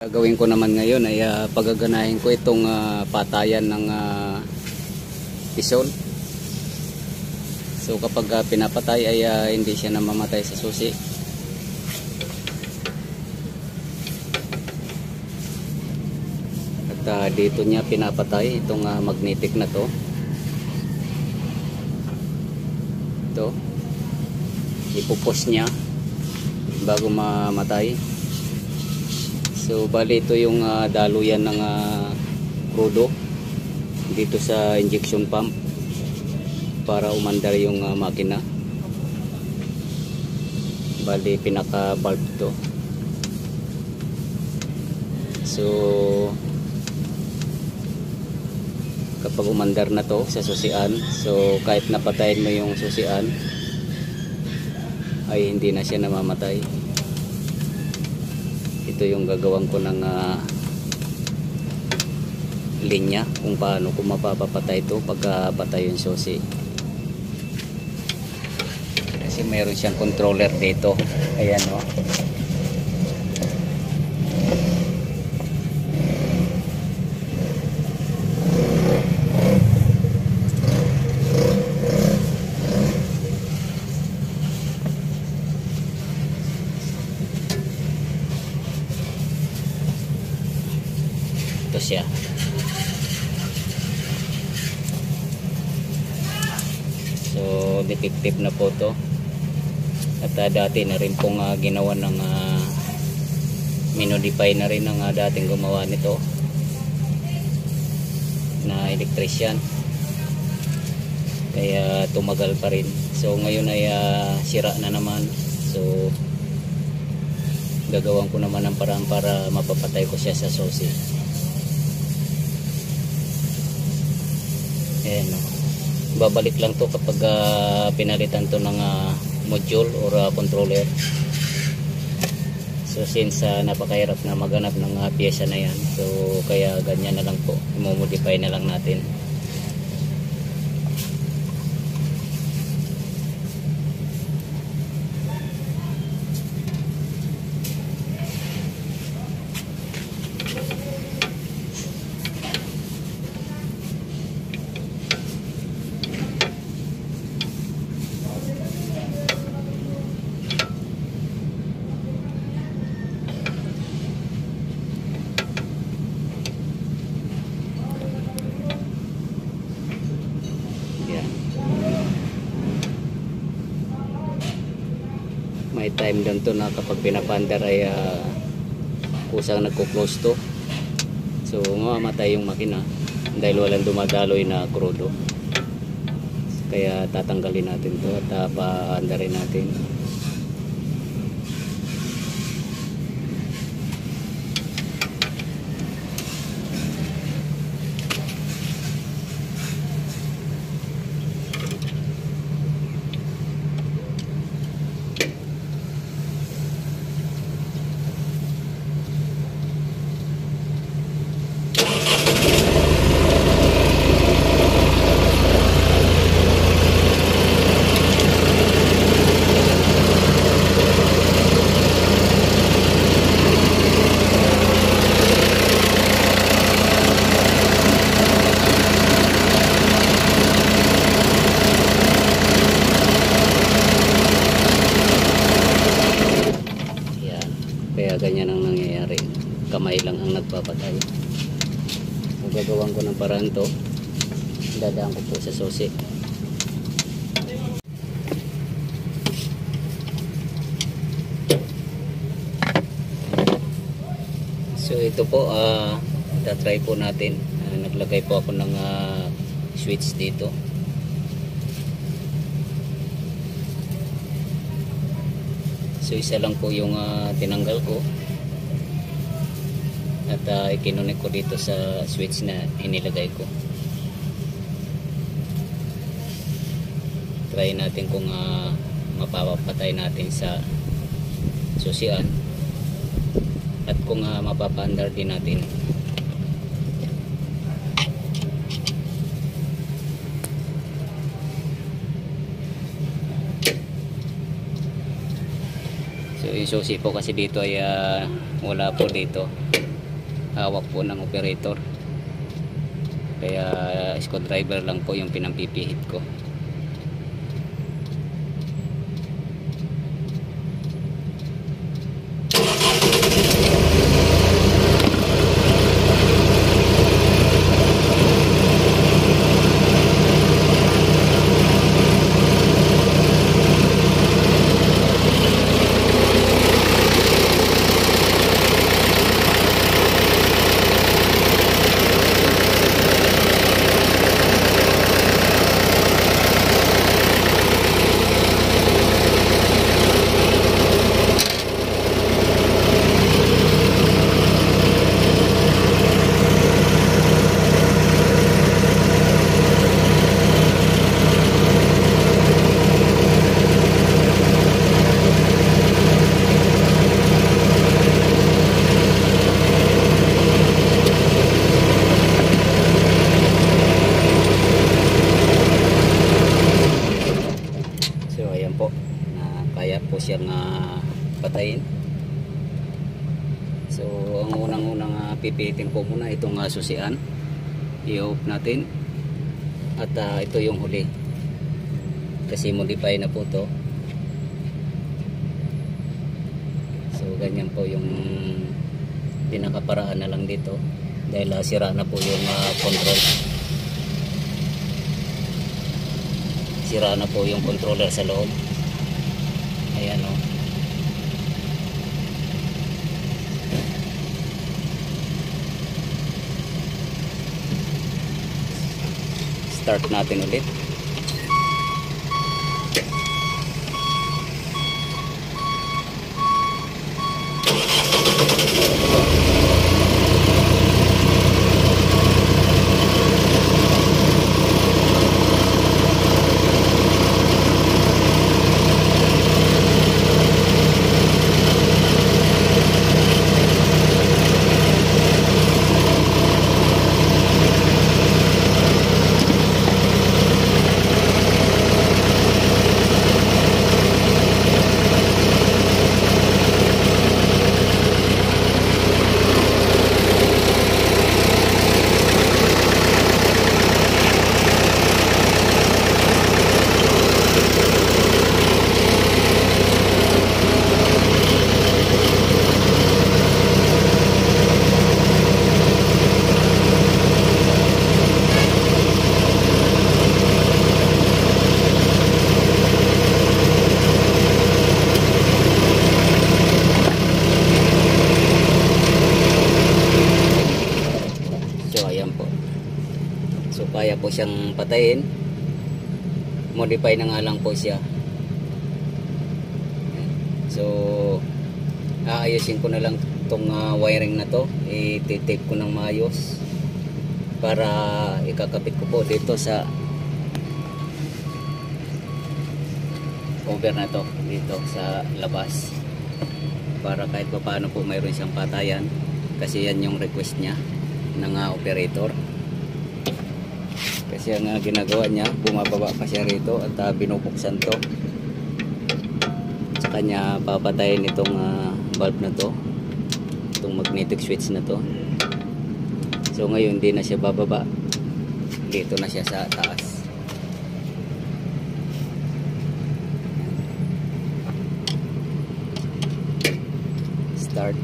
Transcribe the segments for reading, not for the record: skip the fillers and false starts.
Gagawin ko naman ngayon ay pagaganahin ko itong patayan ng piston. So kapag pinapatay ay hindi siya namamatay sa susi. At dito niya pinapatay itong magnetic na to. Ito. Ipupush niya bago mamatay. So bali ito yung daluyan ng crudo dito sa injection pump para umandar yung makina. Bali pinaka valve to. So kapag umandar na to sa susian, so kahit napatayin mo yung susian ay hindi na siya namamatay. Ito yung gagawin ko ng linya kung paano ko mapapatay ito pagka patay yung susi. Kasi mayroon siyang controller dito. Ayan o. Ito siya. So defective na po to. At dati na rin pong ginawa ng minodify na rin ng dating gumawa nito na electrician. Kaya tumagal pa rin. So ngayon ay sira na naman. So gagawin ko naman ng paraan para mapapatay ko siya sa susi. Ayan, babalik lang to kapag pinalitan to ng module or controller. So since napakahirap na maghanap ng pyesa na yan, so kaya ganyan na lang po, i-modify na lang natin. May time doon to na kapag pinapandar ay kusang nagko-close to. So mamamatay yung makina dahil walang dumadaloy na crudo. Kaya tatanggalin natin to at paandarin natin. Kaya ganyan ang nangyayari, kamay lang ang nagpapatay. So gagawin ko ng paraan to, dadaan ko po sa susi. So ito po, tatry po natin. Naglagay po ako ng switch dito. So isa lang po yung tinanggal ko at ikinunik ko dito sa switch na inilagay ko. Try natin kung mapapatay natin sa susian at kung mapapaandar din natin. So yung susi po kasi dito ay wala po dito. hawak po ng operator. Kaya screwdriver lang po yung pinampipihit ko. Kaya po siyang patayin. So ang unang pipitin ko muna itong susian, i-off natin, at ito yung huli kasi modify na po to. So ganyan po yung pinakaparaan na lang dito dahil sira na po yung control, sira na po yung controller sa loob. Ayan o. Start natin ulit. So kaya po siyang patayin, modify na nga lang po siya. So aayusin ko na lang itong wiring na to, i-tape ko ng maayos para ikakabit ko po dito sa cover na to, dito sa labas, para kahit pa paano po mayroon siyang patayan, kasi yan yung request niya ng operator. Kasi ang ginagawa niya, bumababa pa siya rito at binubuksan to, sa kanya papatayin itong bulb na to, itong magnetic switch na to. So ngayon hindi na siya bababa, dito na siya sa taas. Start.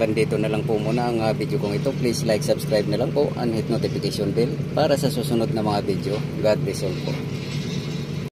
hanggang dito na lang po muna ang video kong ito. Please like, subscribe na lang po and hit notification bell para sa susunod na mga video. God bless all po.